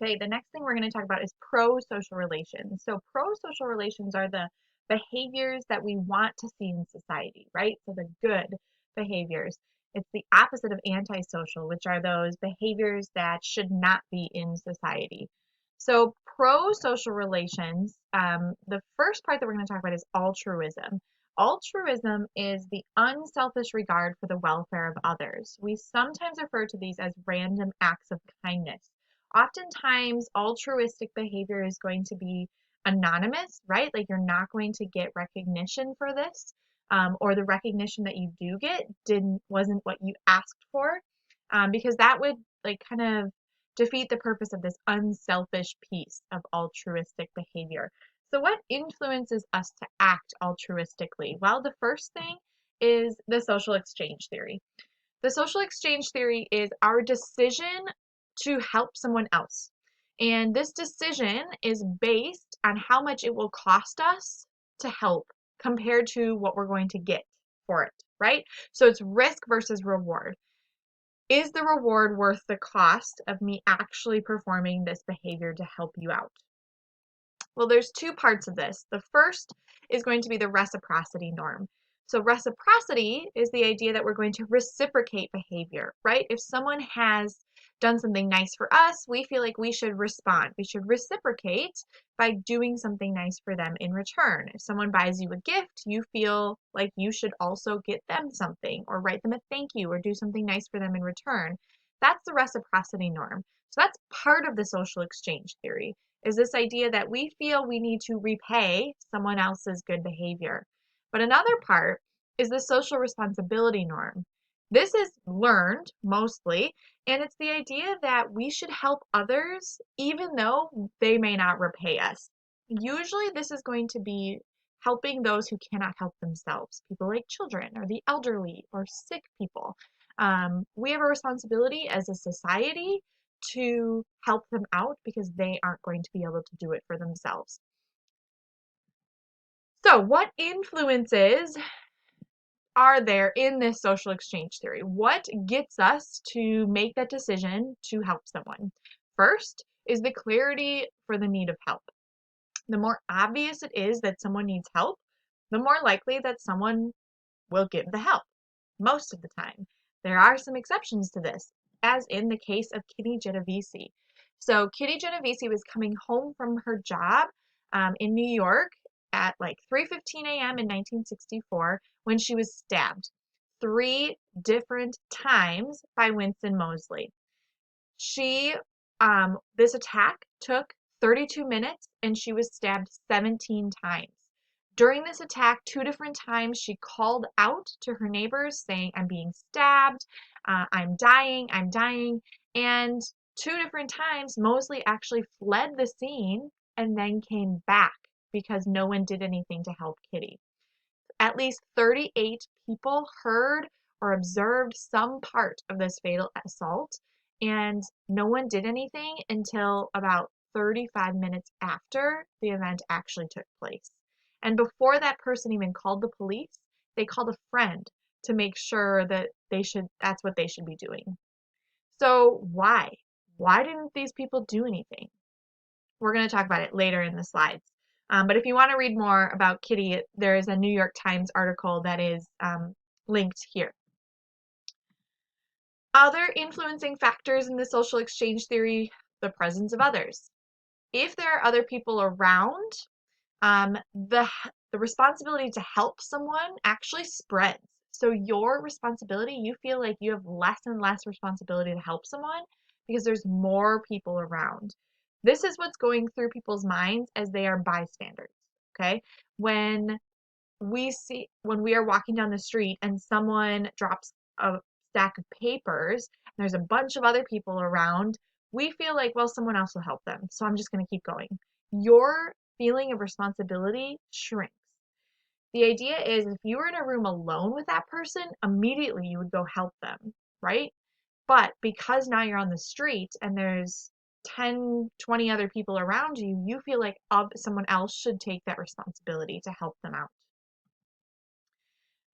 Okay, the next thing we're going to talk about is pro-social relations. So pro-social relations are the behaviors that we want to see in society, right? So the good behaviors. It's the opposite of antisocial, which are those behaviors that should not be in society. So pro-social relations, the first part that we're going to talk about is altruism. Altruism is the unselfish regard for the welfare of others. We sometimes refer to these as random acts of kindness. Oftentimes, altruistic behavior is going to be anonymous, right? Like you're not going to get recognition for this, or the recognition that you do get wasn't what you asked for, because that would like kind of defeat the purpose of this unselfish piece of altruistic behavior. So, what influences us to act altruistically? Well, the first thing is the social exchange theory. The social exchange theory is our decision to help someone else. And this decision is based on how much it will cost us to help compared to what we're going to get for it, right? So it's risk versus reward. Is the reward worth the cost of me actually performing this behavior to help you out? Well, there's two parts of this. The first is going to be the reciprocity norm. So reciprocity is the idea that we're going to reciprocate behavior, right? If someone has done something nice for us, we feel like we should respond. We should reciprocate by doing something nice for them in return. If someone buys you a gift, you feel like you should also get them something or write them a thank you or do something nice for them in return. That's the reciprocity norm. So that's part of the social exchange theory, is this idea that we feel we need to repay someone else's good behavior. But another part is the social responsibility norm. This is learned mostly, and it's the idea that we should help others even though they may not repay us. Usually, this is going to be helping those who cannot help themselves, people like children or the elderly or sick people. We have a responsibility as a society to help them out because they aren't going to be able to do it for themselves. So, what influences are there in this social exchange theory? What gets us to make that decision to help someone? First is the clarity for the need of help. The more obvious it is that someone needs help, the more likely that someone will give the help most of the time. There are some exceptions to this, as in the case of Kitty Genovese. So Kitty Genovese was coming home from her job in New York at like 3:15 a.m. in 1964 when she was stabbed 3 different times by Winston Moseley. She this attack took 32 minutes and she was stabbed 17 times. During this attack, 2 different times she called out to her neighbors saying, I'm being stabbed, I'm dying, I'm dying. And 2 different times, Moseley actually fled the scene and then came back because no one did anything to help Kitty. At least 38 people heard or observed some part of this fatal assault, and no one did anything until about 35 minutes after the event actually took place. And before that person even called the police, they called a friend to make sure that that's what they should be doing. So why? Why didn't these people do anything? We're going to talk about it later in the slides. But if you want to read more about Kitty, there is a New York Times article that is linked here. Other influencing factors in the social exchange theory, the presence of others. If there are other people around, the responsibility to help someone actually spreads. So your responsibility, you feel like you have less and less responsibility to help someone because there's more people around. This is what's going through people's minds as they are bystanders, okay? When we are walking down the street and someone drops a stack of papers and there's a bunch of other people around, we feel like, well, someone else will help them, so I'm just going to keep going. Your feeling of responsibility shrinks. The idea is if you were in a room alone with that person, immediately you would go help them, right? But because now you're on the street and there's 10, 20 other people around you, you feel like someone else should take that responsibility to help them out.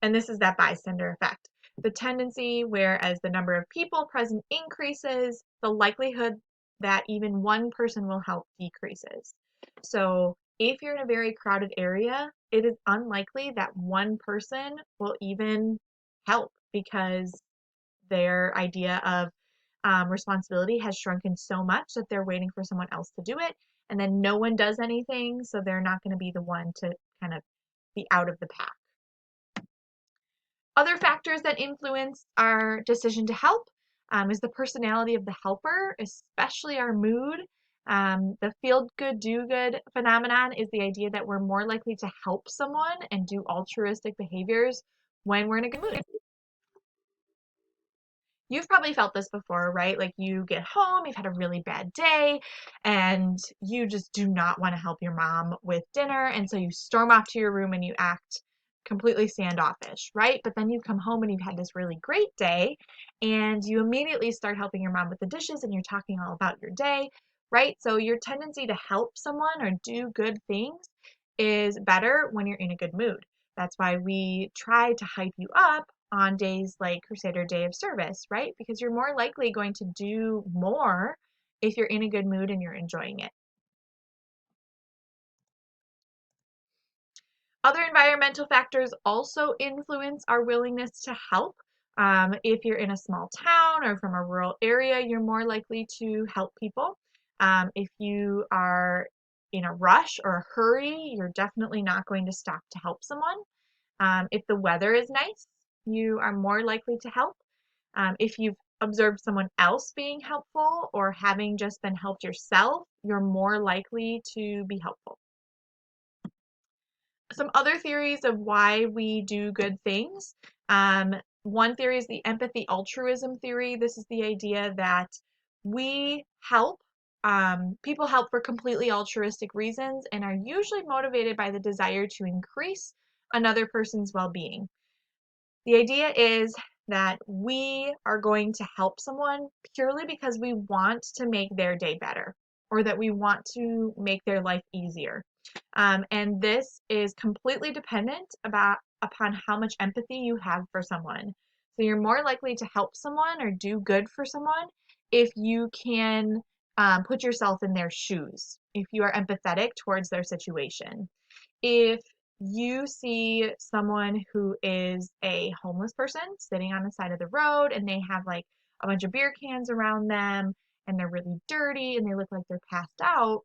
And this is that bystander effect. The tendency, whereas the number of people present increases, the likelihood that even one person will help decreases. So if you're in a very crowded area, it is unlikely that one person will even help because their idea of responsibility has shrunken so much that they're waiting for someone else to do it. And then no one does anything, so they're not going to be the one to kind of be out of the pack. Other factors that influence our decision to help is the personality of the helper, especially our mood. The feel good, do good phenomenon is the idea that we're more likely to help someone and do altruistic behaviors when we're in a good mood. You've probably felt this before, right? Like you get home, you've had a really bad day, and you just do not want to help your mom with dinner. And so you storm off to your room and you act completely standoffish, right? But then you come home and you've had this really great day, and you immediately start helping your mom with the dishes and you're talking all about your day, right? So your tendency to help someone or do good things is better when you're in a good mood. That's why we try to hype you up on days like Crusader Day of Service, right? Because you're more likely going to do more if you're in a good mood and you're enjoying it. Other environmental factors also influence our willingness to help. If you're in a small town or from a rural area, you're more likely to help people. If you are in a rush or a hurry, you're definitely not going to stop to help someone. If the weather is nice, you are more likely to help. If you've observed someone else being helpful or having just been helped yourself, you're more likely to be helpful. Some other theories of why we do good things. One theory is the empathy altruism theory. This is the idea that we help, people help for completely altruistic reasons and are usually motivated by the desire to increase another person's well-being. The idea is that we are going to help someone purely because we want to make their day better or that we want to make their life easier. And this is completely dependent upon how much empathy you have for someone. So you're more likely to help someone or do good for someone if you can put yourself in their shoes, if you are empathetic towards their situation. If you see someone who is a homeless person sitting on the side of the road and they have like a bunch of beer cans around them and they're really dirty and they look like they're passed out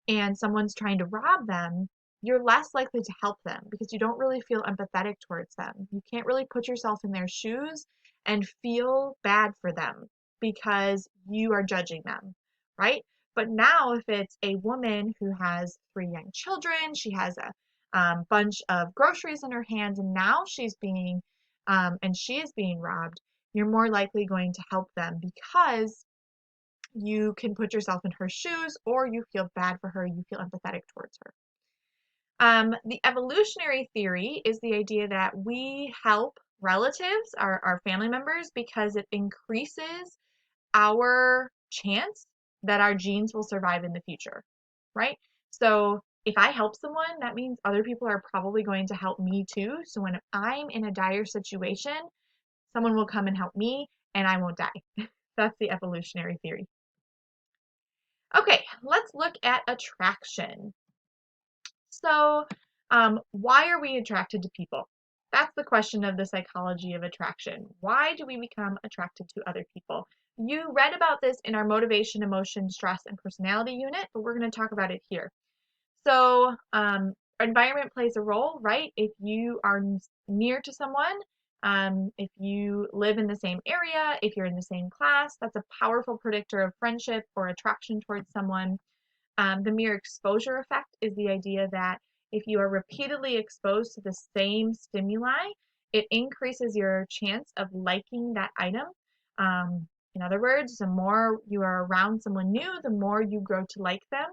and someone's trying to rob them, you're less likely to help them because you don't really feel empathetic towards them. You can't really put yourself in their shoes and feel bad for them because you are judging them, right? But now, if it's a woman who has 3 young children, she has a bunch of groceries in her hands, and now she is being robbed, you're more likely going to help them because you can put yourself in her shoes or you feel bad for her, you feel empathetic towards her. The evolutionary theory is the idea that we help relatives, our family members, because it increases our chance that our genes will survive in the future, right? So if I help someone, that means other people are probably going to help me too. So when I'm in a dire situation, someone will come and help me and I won't die. That's the evolutionary theory. Okay, let's look at attraction. So, why are we attracted to people? That's the question of the psychology of attraction. Why do we become attracted to other people? You read about this in our motivation, emotion, stress, and personality unit, but we're going to talk about it here. So, environment plays a role, right? If you are near to someone, if you live in the same area, if you're in the same class, that's a powerful predictor of friendship or attraction towards someone. The mere exposure effect is the idea that if you are repeatedly exposed to the same stimuli, it increases your chance of liking that item. In other words, the more you are around someone new, the more you grow to like them.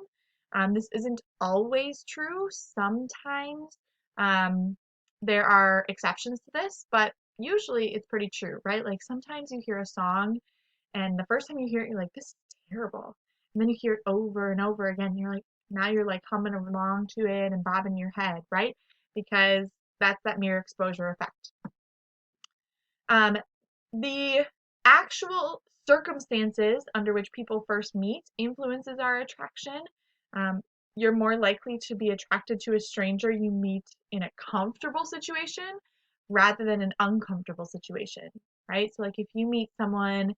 This isn't always true. Sometimes there are exceptions to this, but usually it's pretty true, right? Like sometimes you hear a song and the first time you hear it, you're like, this is terrible. And then you hear it over and over again. You're like, now you're like humming along to it and bobbing your head, right? Because that's that mere exposure effect. The actual Circumstances under which people first meet influences our attraction. Um, you're more likely to be attracted to a stranger you meet in a comfortable situation rather than an uncomfortable situation, right? So, like if you meet someone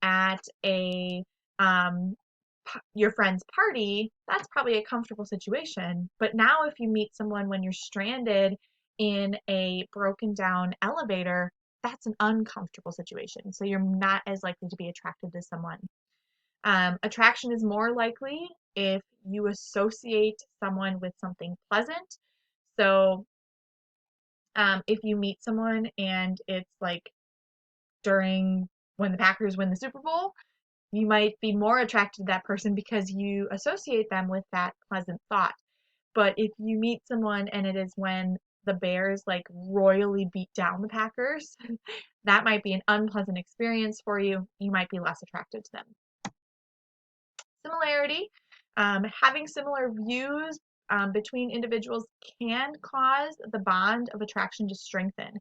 at a um, your friend's party, that's probably a comfortable situation. But now, if you meet someone when you're stranded in a broken down elevator, that's an uncomfortable situation. So you're not as likely to be attracted to someone. Attraction is more likely if you associate someone with something pleasant. So if you meet someone and it's like during when the Packers win the Super Bowl, you might be more attracted to that person because you associate them with that pleasant thought. But if you meet someone and it is when the Bears like royally beat down the Packers, that might be an unpleasant experience for you. You might be less attracted to them. Similarity, having similar views between individuals can cause the bond of attraction to strengthen.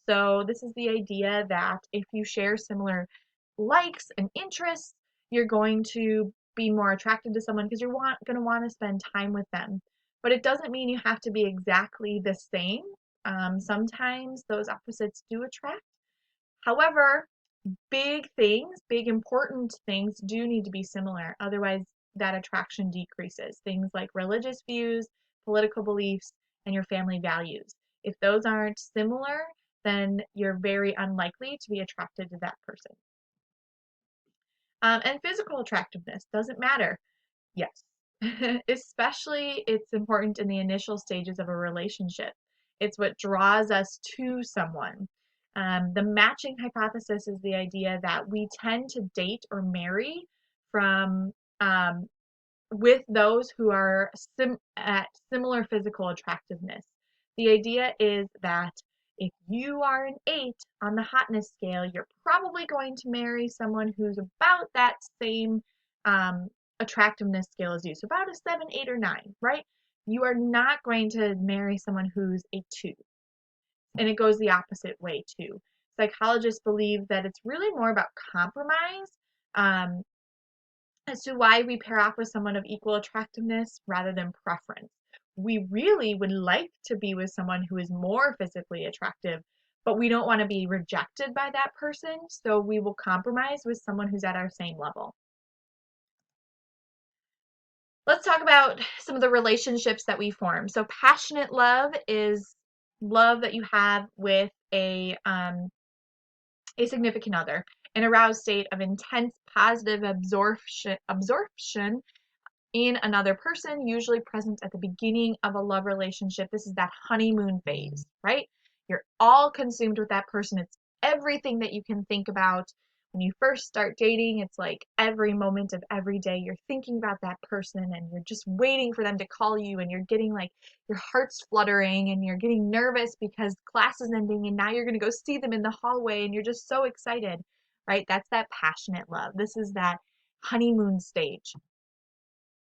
So this is the idea that if you share similar likes and interests, you're going to be more attracted to someone because you're going to want to spend time with them. But it doesn't mean you have to be exactly the same. Sometimes those opposites do attract. However, big important things do need to be similar. Otherwise, that attraction decreases. Things like religious views, political beliefs, and your family values. If those aren't similar, then you're very unlikely to be attracted to that person. And physical attractiveness doesn't matter. Yes. Especially it's important in the initial stages of a relationship. It's what draws us to someone. The matching hypothesis is the idea that we tend to date or marry from with those who are at similar physical attractiveness. The idea is that if you are an 8 on the hotness scale, you're probably going to marry someone who's about that same attractiveness scale as you. So about a 7, 8, or 9, right? You are not going to marry someone who's a 2. And it goes the opposite way too. Psychologists believe that it's really more about compromise. As to why we pair off with someone of equal attractiveness rather than preference. We really would like to be with someone who is more physically attractive, but we don't want to be rejected by that person, so we will compromise with someone who's at our same level. Let's talk about some of the relationships that we form. So passionate love is love that you have with a significant other, an aroused state of intense positive absorption in another person, usually present at the beginning of a love relationship. This is that honeymoon phase, right? You're all consumed with that person. It's everything that you can think about. When you first start dating, it's like every moment of every day you're thinking about that person and you're just waiting for them to call you and you're getting like your heart's fluttering and you're getting nervous because class is ending and now you're going to go see them in the hallway and you're just so excited, right? That's that passionate love. This is that honeymoon stage.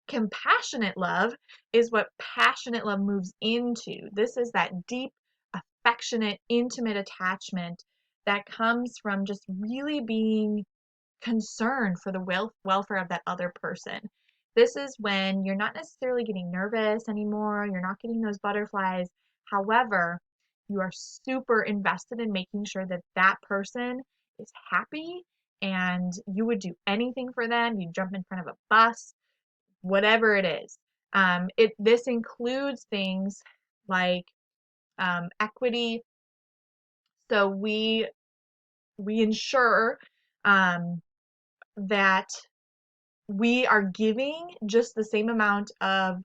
Compassionate love is what passionate love moves into. This is that deep, affectionate, intimate attachment that comes from just really being concerned for the welfare of that other person. This is when you're not necessarily getting nervous anymore, you're not getting those butterflies. However, you are super invested in making sure that that person is happy and you would do anything for them. You jump in front of a bus, whatever it is. This includes things like equity. So we ensure that we are giving just the same amount of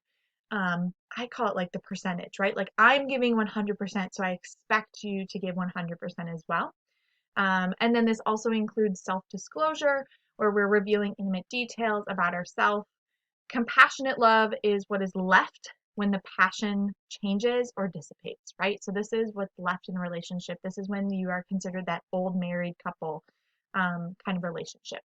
I call it like the percentage, right? Like I'm giving 100%, so I expect you to give 100% as well. And then this also includes self-disclosure, where we're revealing intimate details about ourselves. Compassionate love is what is left when the passion changes or dissipates, right? So this is what's left in a relationship. This is when you are considered that old married couple kind of relationship.